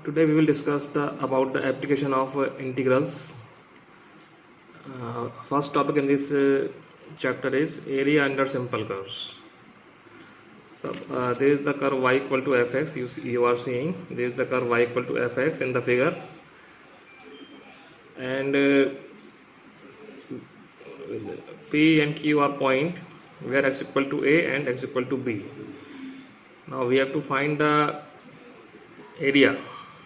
Today we will discuss about the application of integrals. First topic in this chapter is area under simple curves. So there is the curve y equal to fx. You are seeing there is the curve y equal to fx in the figure, and P and Q are point where x equal to a and x equal to b. Now we have to find the area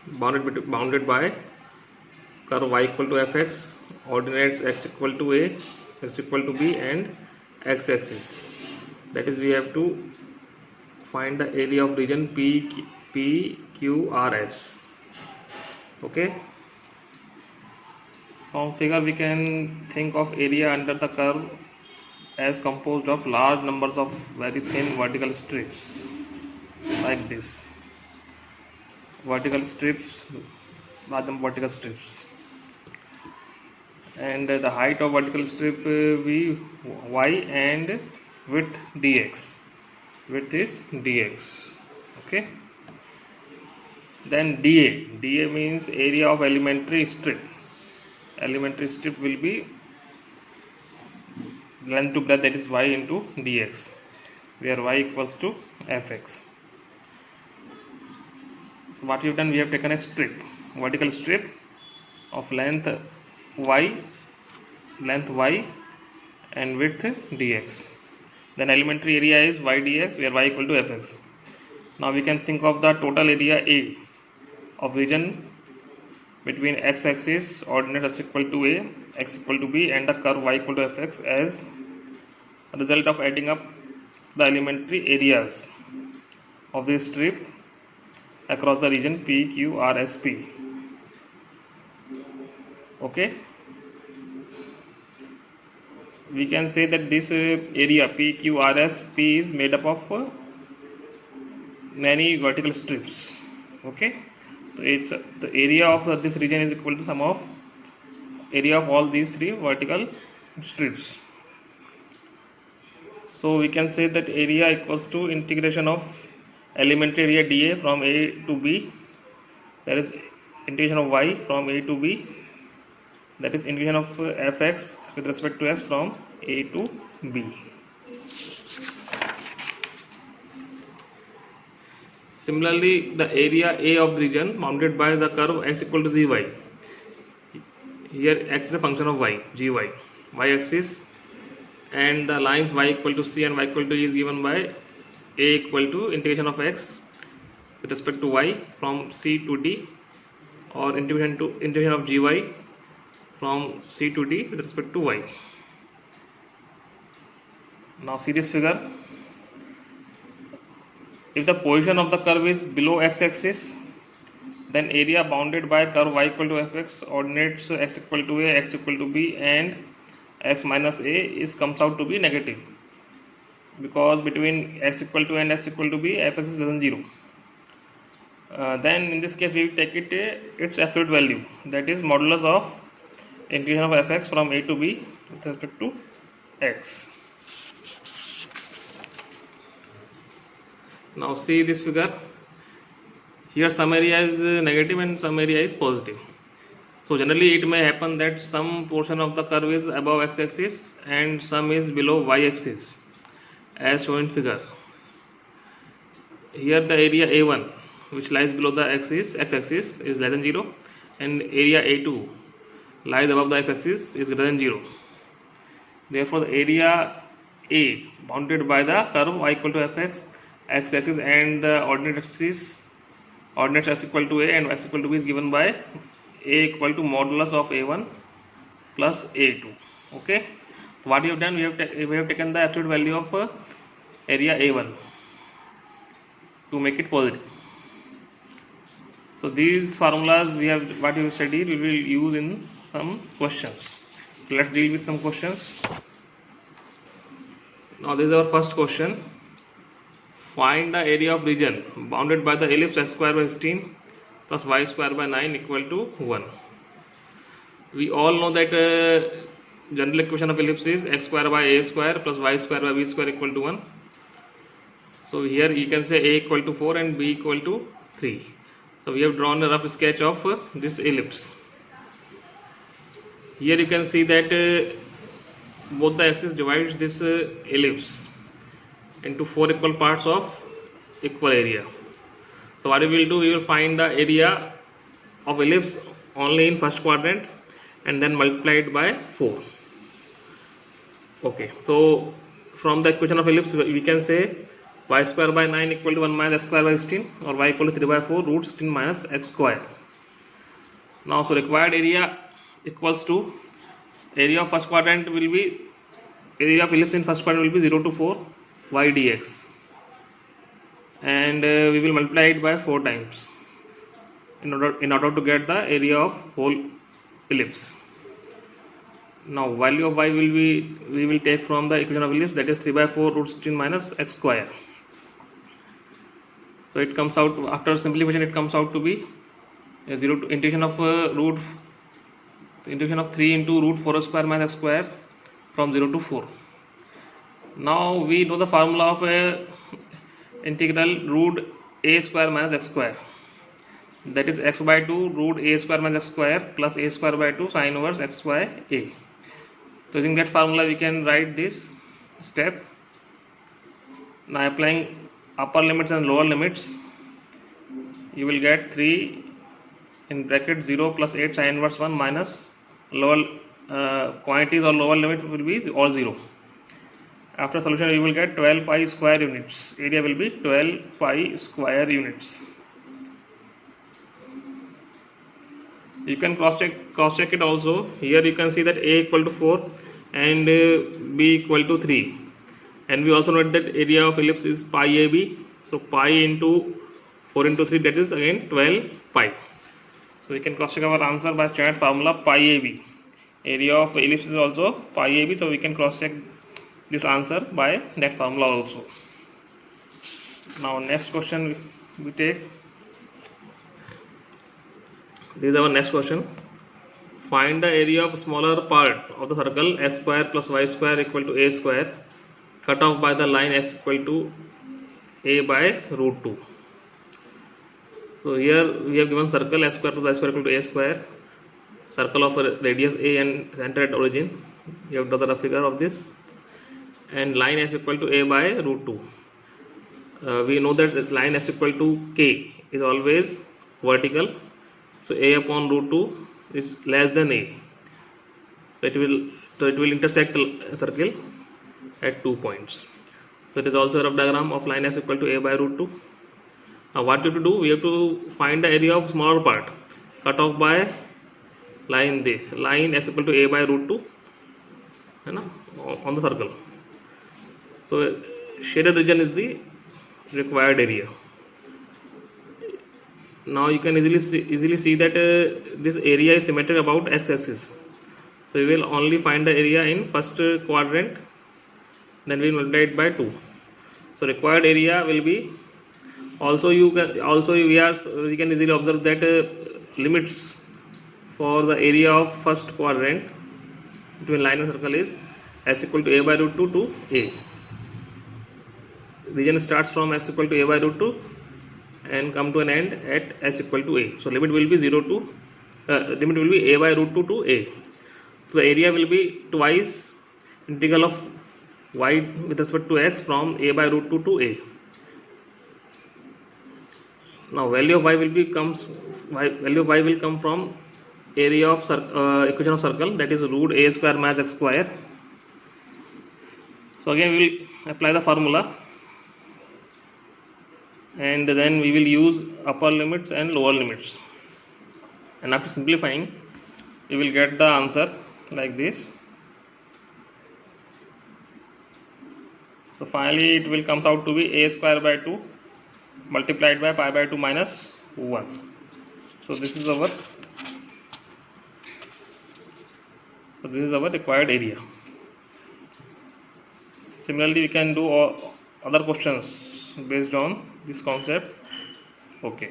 bounded by curve y equal to fx, ordinates x equal to a, x equal to b, and x axis. That is, we have to find the area of region PQRS. Okay. From figure we can think of area under the curve as composed of large numbers of very thin vertical strips like this. Vertical strips, large number of vertical strips, and the height of vertical strip y and width dx. Width is dx. Okay. Then dA means area of elementary strip. Elementary strip will be length to breadth, that is y into dx, where y equals to fx. So what we have done, we have taken a strip, vertical strip of length y and width dx. Then elementary area is y dx, where y equal to fx. Now we can think of the total area A of region between x axis, ordinate x equal to a, x equal to b, and the curve y equal to fx as a result of adding up the elementary areas of this strip across the region PQRSP. Okay. We can say that this area PQRSP is made up of many vertical strips. Okay. So it's the area of this region is equal to sum of area of all these three vertical strips. So we can say that area equals to integration of elementary area dA from a to b, that is integration of y from a to b, that is integration of fx with respect to s from a to b. Similarly, the area A of the region bounded by the curve x equal to gy. Here x is a function of y, gy, y-axis, and the lines y equal to c and y equal to e is given by a equal to integration of x with respect to y from c to d, or integration of gy from c to d with respect to y. Now see this figure. If the position of the curve is below x-axis, then area bounded by curve y equal to fx, ordinates x equal to a, x equal to b, and x minus a comes out to be negative, because between x equal to and x equal to b, fx is less than 0. Then in this case we will take its absolute value, that is modulus of integration of fx from a to b with respect to x. Now see this figure. Here some area is negative and some area is positive. So generally it may happen that some portion of the curve is above x-axis and some is below y-axis, as shown in figure. Here the area A1, which lies below the x-axis, is less than 0, and area A2 lies above the x-axis is greater than 0. Therefore the area A bounded by the curve y equal to fx, x-axis, and the ordinate axis, ordinates x equal to a and y equal to b, is given by a equal to modulus of a1 plus a2. Okay. So what we have done, we have taken the absolute value of area a1 to make it positive. So these formulas we have, what we have studied, we will use in some questions. Let's deal with some questions. Now this is our first question. Find the area of region bounded by the ellipse x square by 16 plus y square by 9 equal to 1. We all know that general equation of ellipse is x square by a square plus y square by b square equal to 1. So here you can say a equal to 4 and b equal to 3. So we have drawn a rough sketch of this ellipse. Here you can see that both the axes divides this ellipse into 4 equal parts of equal area. So what we will do, we will find the area of ellipse only in first quadrant and then multiply it by 4. Okay, so from the equation of ellipse we can say y square by 9 equal to 1 minus x square by 16, or y equal to 3 by 4 root 16 minus x square. Now so required area equals to area of first quadrant will be, area of ellipse in first quadrant will be 0 to 4 y dx, and we will multiply it by 4 times in order to get the area of whole ellipse. Now value of y will be, we will take from the equation of ellipse, that is 3 by 4 root 16 minus x square. So it comes out, after simplification it comes out to be a 0 to integration of integration of 3 into root 4 square minus x square from 0 to 4. Now we know the formula of integral root a square minus x square, that is x by 2 root a square minus x square plus a square by 2 sin inverse x by a. So using that formula we can write this step. Now applying upper limits and lower limits, you will get 3 in bracket 0 plus 8 sin inverse 1 minus lower quantities or lower limit will be all 0. After solution you will get 12 pi square units. Area will be 12 pi square units. You can cross check it also. Here you can see that a equal to 4 and b equal to 3, and we also note that area of ellipse is pi ab. So pi into 4 into 3, that is again 12 pi. So we can cross check our answer by standard formula pi ab. Area of ellipse is also pi ab, so we can cross check this answer by that formula also. Now next question we take. This is our next question. Find the area of smaller part of the circle x square plus y square equal to a square, cut off by the line x equal to a by root 2. So here we have given circle x square plus y square equal to a square, circle of radius a and center at origin. You have drawn the rough figure of this, and line s equal to a by root 2. We know that this line s equal to k is always vertical, so a upon root 2 is less than a. So it will intersect the circle at 2 points. So it is also a rough diagram of line s equal to a by root 2. Now what we have to do, we have to find the area of smaller part cut off by line s equal to a by root 2 on the circle. So shaded region is the required area. Now you can easily see that this area is symmetric about x-axis. So we will only find the area in first quadrant, then we will multiply it by 2. So required area will be, we can easily observe that limits for the area of first quadrant between line and circle is s equal to a by root 2 to a. Region starts from s equal to a by root 2 and come to an end at s equal to a. So limit will be limit will be a by root 2 to a. So the area will be twice integral of y with respect to x from a by root 2 to a. Now value of y will come from area of equation of circle, that is root a square minus x square. So again we will apply the formula, and then we will use upper limits and lower limits, and after simplifying we will get the answer like this. So finally it will comes out to be a square by 2 multiplied by pi by 2 minus 1. So this is our required area. Similarly we can do other questions based on this concept. Okay.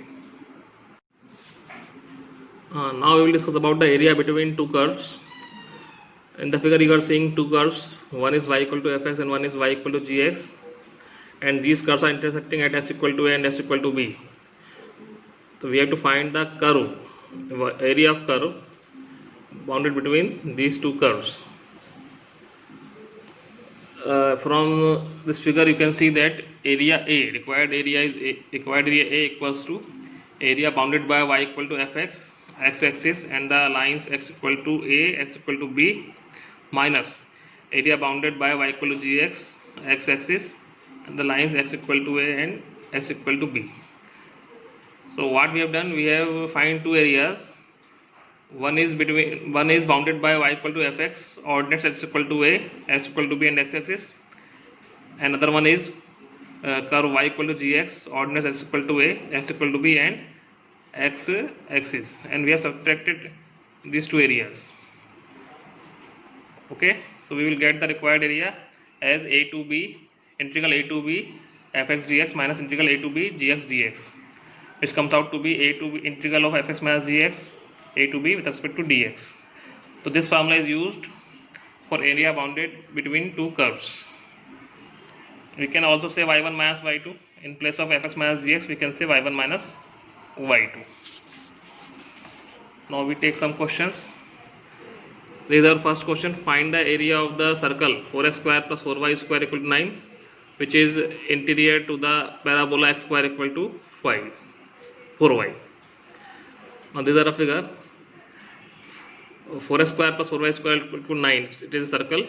Now we will discuss about the area between two curves. In the figure you are seeing two curves, one is y equal to fx and one is y equal to gx, and these curves are intersecting at s equal to a and s equal to b. So we have to find the curve, area of curve bounded between these two curves. From this figure you can see that area A, required area A equals to area bounded by y equal to fx x-axis and the lines x equal to a, x equal to b, minus area bounded by y equal to gx x-axis and the lines x equal to a and x equal to b. So what we have done, we have find two areas. One is bounded by y equal to fx, ordinates x equal to a, x equal to b and x-axis. Another one is curve y equal to gx, ordinates x equal to a, x equal to b and x-axis, and we have subtracted these two areas. Okay, so we will get the required area as a to b, integral a to b fx dx minus integral a to b gx dx, which comes out to be a to b integral of fx minus gx a to b with respect to dx. So this formula is used for area bounded between two curves. We can also say y1 minus y2. In place of fx minus gx, we can say y1 minus y2. Now we take some questions. This is our first question. Find the area of the circle 4x square plus 4y square equal to 9, which is interior to the parabola x square equal to 4y. Now these are a figure. 4x square plus 4y square equal to 9. It is a circle.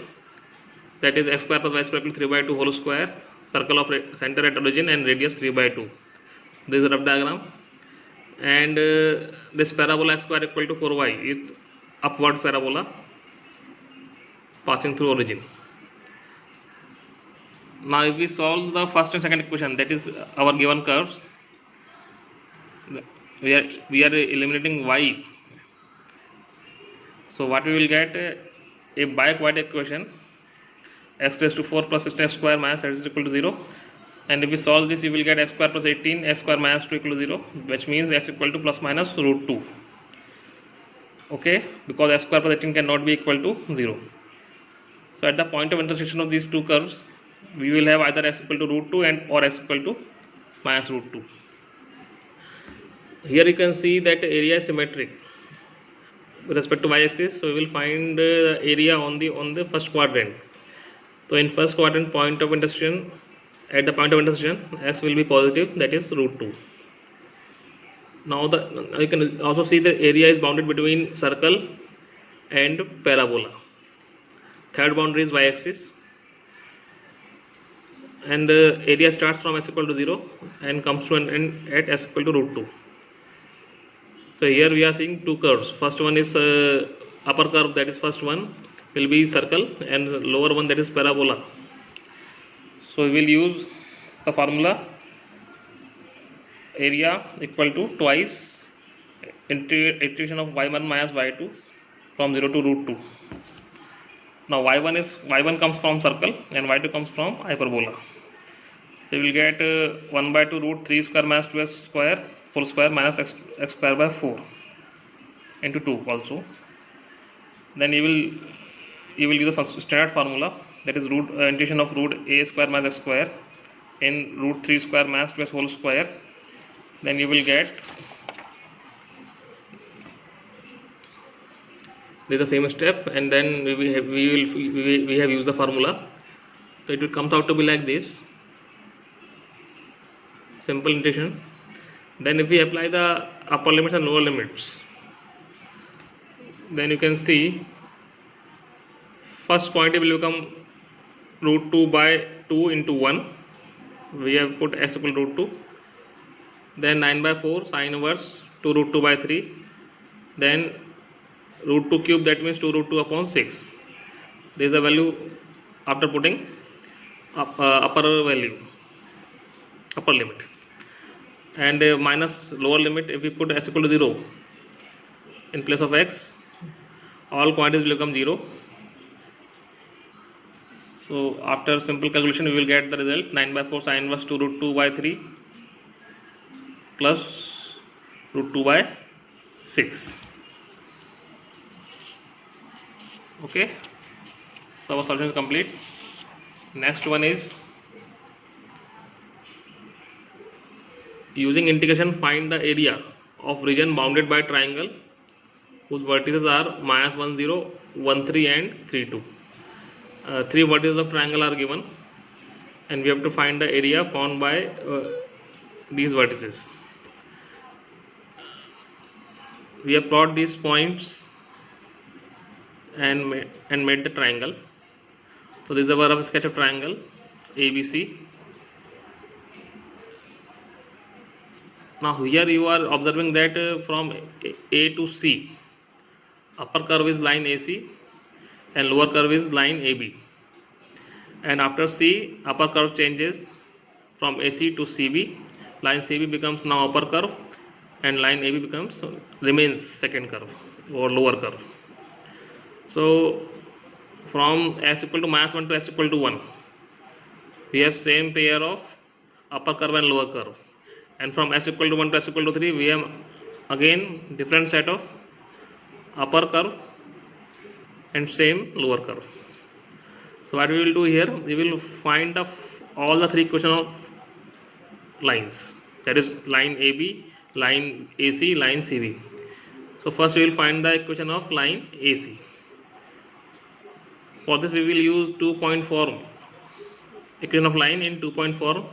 That is x square plus y square equal to 3 by 2 whole square. Circle of center at origin and radius 3 by 2. This is a rough diagram. And this parabola x square equal to 4y is upward parabola passing through origin. Now if we solve the first and second equation, that is our given curves, we are eliminating y. So what we will get, a bi-quadratic equation, x raised to 4 plus 16x square minus x is equal to 0, and if we solve this, you will get x square plus 18 x square minus 2 equal to 0, which means x equal to plus minus root 2. Okay, because x square plus 18 cannot be equal to 0. So at the point of intersection of these two curves, we will have either x equal to root 2 and or x equal to minus root 2. Here you can see that area is symmetric with respect to y-axis. So we will find the area on the first quadrant. So in first quadrant, point of intersection, at the point of intersection, x will be positive, that is root 2. Now you can also see the area is bounded between circle and parabola. Third boundary is y-axis, and area starts from s equal to 0 and comes to an end at s equal to root 2. So here we are seeing two curves. First one is upper curve, that is first one will be circle, and lower one, that is parabola. So we will use the formula area equal to twice integration of y1 minus y2 from 0 to root 2. Now y1 comes from circle and y2 comes from hyperbola. So we will get 1 by 2 root 3 square minus 2x square whole square minus x square by 4 into 2 also. Then you will use a standard formula, that is integration of root a square minus x square in root 3 square minus 2x whole square. Then you will get this is the same step, and then we have used the formula. So it will comes out to be like this, simple integration. Then if we apply the upper limits and lower limits, then you can see first quantity will become root 2 by 2 into 1. We have put x equal to root 2. Then 9 by 4 sine inverse 2 root 2 by 3. Then root 2 cube, that means 2 root 2 upon 6. This is the value after putting upper limit. And minus lower limit, if we put s equal to 0 in place of x, all quantities will become 0. So after simple calculation, we will get the result 9 by 4 sine inverse 2 root 2 by 3 plus root 2 by 6. Okay, so our solution is complete. Next one is using integration find the area of region bounded by triangle whose vertices are -1 0, 1 3 and 3 2. Three vertices of triangle are given, and we have to find the area formed by these vertices. We have plotted these points and made the triangle. So this is a rough sketch of triangle ABC. Now here you are observing that from A to C, upper curve is line AC and lower curve is line AB. And after C, upper curve changes from AC to CB. Line CB becomes now upper curve, and line AB remains second curve or lower curve. So from S equal to -1 to S equal to 1, we have same pair of upper curve and lower curve. And from S equal to 1 to S equal to 3, we have again different set of upper curve and same lower curve. So what we will do here, we will find all the three equations of lines, that is line AB, line AC, line CB. So first we will find the equation of line AC. For this we will use 2-point form, equation of line in 2-point form,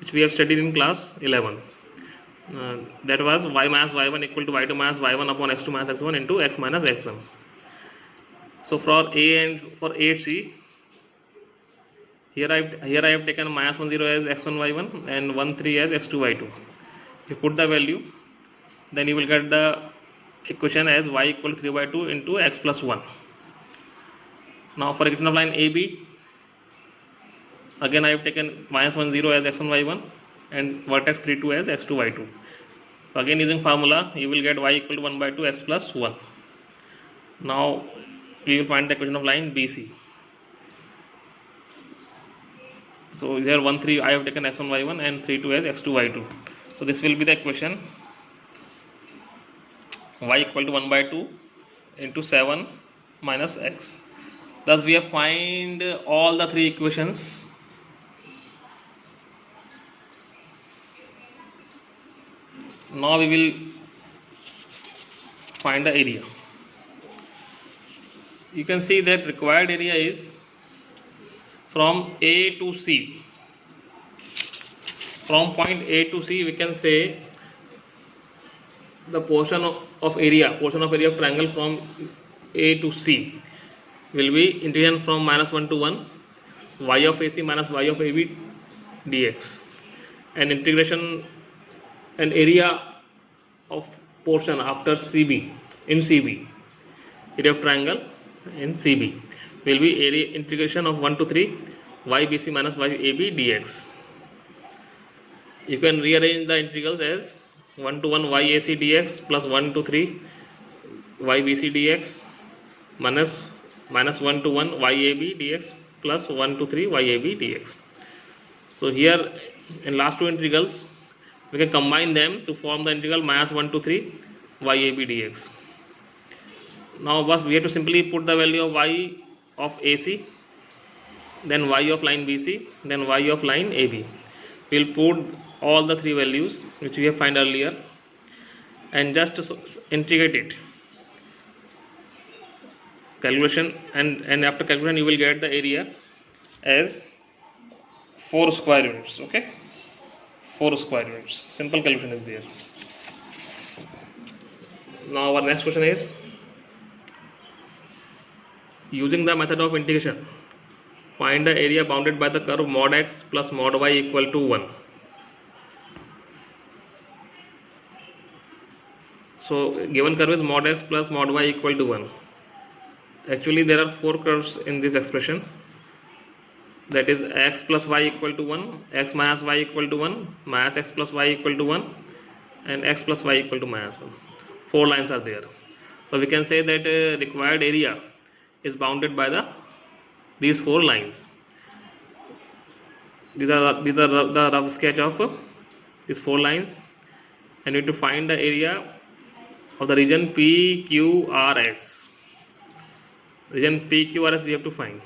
which we have studied in class 11. That was y minus y1 equal to y2 minus y1 upon x2 minus x1 into x minus x1. So for A and for A C, here I have taken -1 0 as x1 y1 and 1 3 as x2 y2. If you put the value, then you will get the equation as y equal to 3 by 2 into x plus 1. Now for equation of line AB, again I have taken -1 0 as x1 y1 and vertex 3 2 as x2 y2. So again using formula, you will get y equal to 1 by 2 x plus 1. Now we will find the equation of line BC. So here 1 3 I have taken x1 y1 and 3 2 as x2 y2. So this will be the equation y equal to 1 by 2 into 7 minus x. Thus we have find all the three equations. Now we will find the area. You can see that required area is from A to C. From point A to C, we can say the portion of area of triangle from A to C will be integration from -1 to 1 y of AC minus y of AB dx, and integration and area of portion after CB in CB, area of triangle in CB will be area integration of 1 to 3 ybc minus yab dx. You can rearrange the integrals as 1 to 1 yac dx plus 1 to 3 ybc dx minus -1 to 1 yab dx plus 1 to 3 yab dx. So here in last two integrals we can combine them to form the integral -1 to 3 yab dx. Now first we have to simply put the value of y of AC, then y of line BC, then y of line AB. We will put all the three values which we have find earlier and just integrate it. Calculation, and after calculation you will get the area as 4 square units. Okay, 4 square units. Simple calculation is there. Now our next question is, using the method of integration, find the area bounded by the curve mod x plus mod y equal to 1. So given curve is mod x plus mod y equal to 1. Actually there are 4 curves in this expression, that is x plus y equal to 1, x minus y equal to 1, minus x plus y equal to 1, and x plus y equal to -1. 4 lines are there. So we can say that required area is bounded by these 4 lines. These are the rough sketch of these 4 lines, and you need to find the area of the region PQRS. Region PQRS we have to find.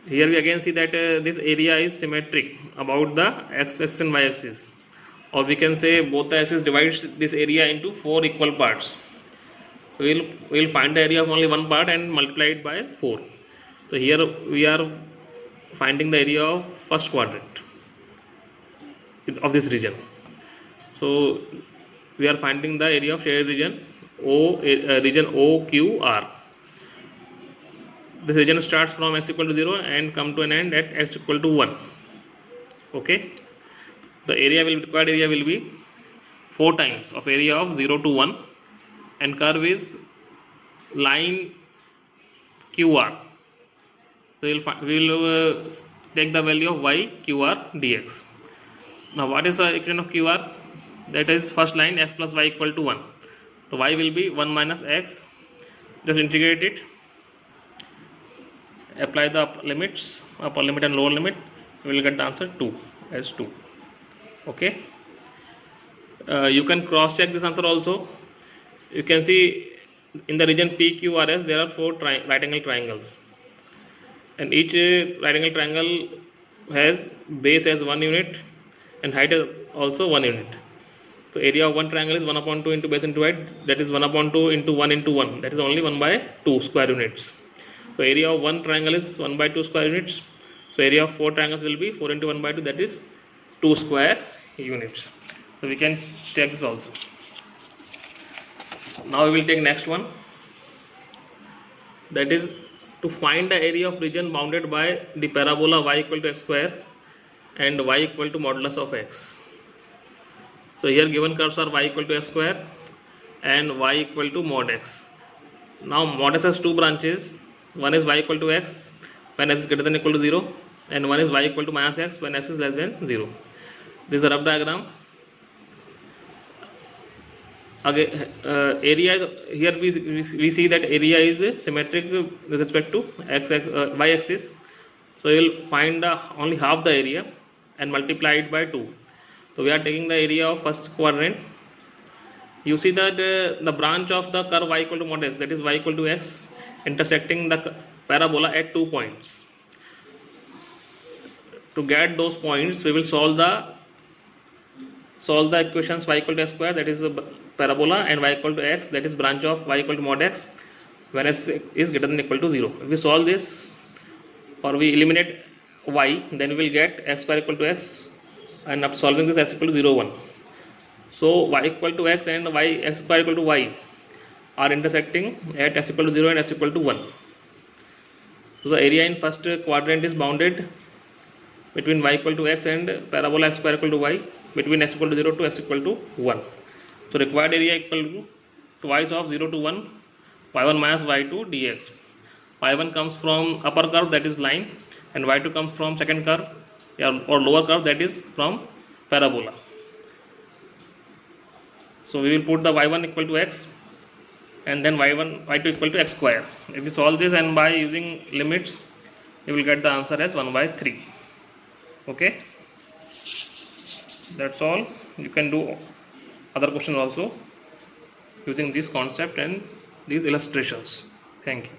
Here we again see that this area is symmetric about the x-axis and y-axis. or we can say both the axes divides this area into 4 equal parts. We'll find the area of only one part and multiply it by 4. So here we are finding the area of first quadrant of this region. So we are finding the area of shaded region region OQR. This region starts from x equal to 0 and come to an end at x equal to 1. Okay, the required area will be 4 times of area of 0 to 1, and curve is line QR. So we'll take the value of y QR dx. Now what is the equation of QR? That is first line x plus y equal to 1. So y will be 1 minus x. Just integrate it. Apply the upper limit and lower limit. We will get the answer 2 as 2. Okay. You can cross check this answer also. You can see in the region PQRS there are 4 right angle triangles, and each right angle triangle has base as 1 unit and height as also 1 unit. So area of one triangle is 1 upon 2 into base into height, that is 1 upon 2 into 1 into 1, that is only 1 by 2 square units. So area of one triangle is 1 by 2 square units. So area of 4 triangles will be 4 into 1 by 2, that is 2 square units. So we can check this also. Now we will take next one, that is to find the area of region bounded by the parabola y equal to x square and y equal to modulus of x. So here given curves are y equal to x square and y equal to mod x. Now modulus has 2 branches. One is y equal to x when x is greater than or equal to 0, and one is y equal to minus x when x is less than 0. This is a rough diagram. Again, area is, here we see that area is symmetric with respect to y axis. So you will find only half the area and multiply it by 2. So we are taking the area of first quadrant. You see that the branch of the curve y equal to mod x, that is y equal to x, intersecting the parabola at 2 points. To get those points, we will solve the equations y equal to x square, that is a parabola, and y equal to x, that is branch of y equal to mod x when x is greater than or equal to 0. If we solve this or we eliminate y, then we will get x square equal to x, and after solving this x equal to 0 1. So y equal to x and x square equal to y are intersecting at x equal to 0 and x equal to 1. So the area in first quadrant is bounded between y equal to x and parabola x square equal to y between x equal to 0 to x equal to 1. So required area equal to twice of 0 to 1 y1 minus y2 dx. y1 comes from upper curve, that is line, and y2 comes from second curve or lower curve, that is from parabola. So we will put the y1 equal to x and then y2 equal to x square. If we solve this and by using limits, you will get the answer as 1 by 3. Okay, that's all. You can do other questions also using this concept and these illustrations. Thank you.